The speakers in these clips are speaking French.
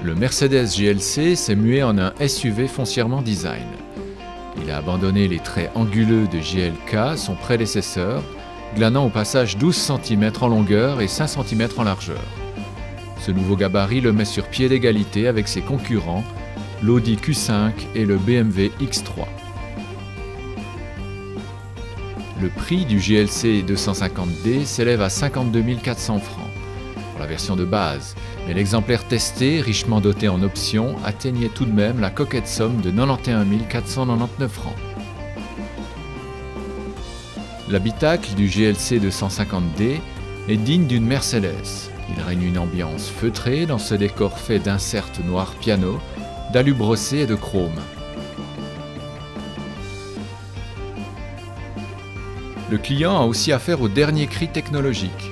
Le Mercedes GLC s'est mué en un SUV foncièrement design. Il a abandonné les traits anguleux de GLK, son prédécesseur, glanant au passage 12 cm en longueur et 5 cm en largeur. Ce nouveau gabarit le met sur pied d'égalité avec ses concurrents, l'Audi Q5 et le BMW X3. Le prix du GLC 250D s'élève à 52 400 francs pour la version de base, mais l'exemplaire testé, richement doté en options, atteignait tout de même la coquette somme de 91 499 francs. L'habitacle du GLC 250D est digne d'une Mercedes. Il règne une ambiance feutrée dans ce décor fait d'inserts noirs piano, d'alus brossés et de chrome. Le client a aussi affaire au dernier cri technologique.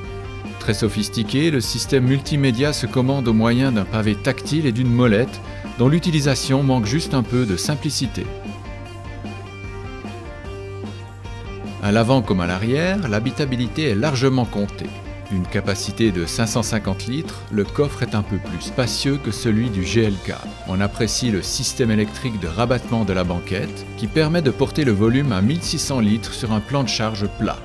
Très sophistiqué, le système multimédia se commande au moyen d'un pavé tactile et d'une molette dont l'utilisation manque juste un peu de simplicité. À l'avant comme à l'arrière, l'habitabilité est largement comptée. D'une capacité de 550 litres, le coffre est un peu plus spacieux que celui du GLK. On apprécie le système électrique de rabattement de la banquette qui permet de porter le volume à 1600 litres sur un plan de charge plat.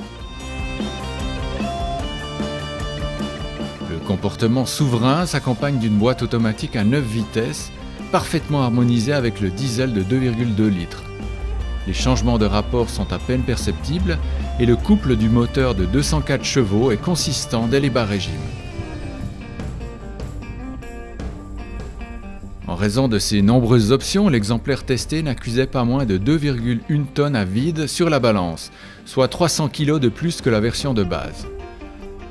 Le comportement souverain s'accompagne d'une boîte automatique à 9 vitesses, parfaitement harmonisée avec le diesel de 2,2 litres. Les changements de rapport sont à peine perceptibles et le couple du moteur de 204 chevaux est consistant dès les bas régimes. En raison de ses nombreuses options, l'exemplaire testé n'accusait pas moins de 2,1 tonnes à vide sur la balance, soit 300 kg de plus que la version de base.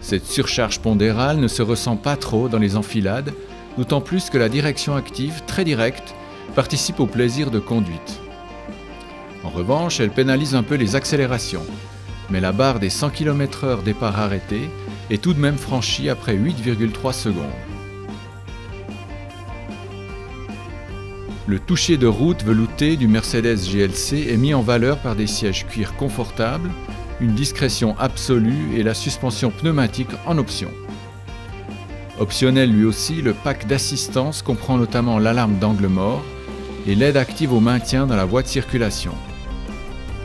Cette surcharge pondérale ne se ressent pas trop dans les enfilades, d'autant plus que la direction active, très directe, participe au plaisir de conduite. En revanche, elle pénalise un peu les accélérations, mais la barre des 100 km/h départ arrêté est tout de même franchie après 8,3 secondes. Le toucher de route velouté du Mercedes GLC est mis en valeur par des sièges cuir confortables, une discrétion absolue et la suspension pneumatique en option. Optionnel lui aussi, le pack d'assistance comprend notamment l'alarme d'angle mort et l'aide active au maintien dans la voie de circulation.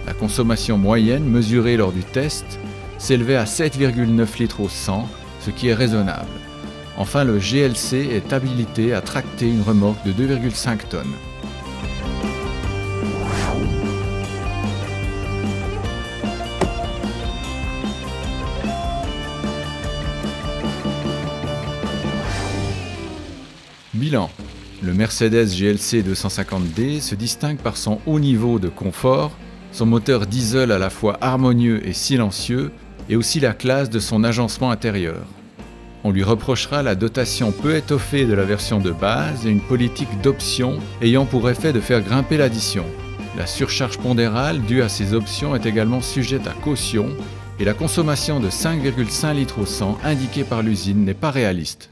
La consommation moyenne mesurée lors du test s'élevait à 7,9 litres au 100, ce qui est raisonnable. Enfin, le GLC est habilité à tracter une remorque de 2,5 tonnes. Bilan. Le Mercedes GLC 250D se distingue par son haut niveau de confort, son moteur diesel à la fois harmonieux et silencieux, et aussi la classe de son agencement intérieur. On lui reprochera la dotation peu étoffée de la version de base et une politique d'options ayant pour effet de faire grimper l'addition. La surcharge pondérale due à ces options est également sujette à caution et la consommation de 5,5 litres au 100 indiquée par l'usine n'est pas réaliste.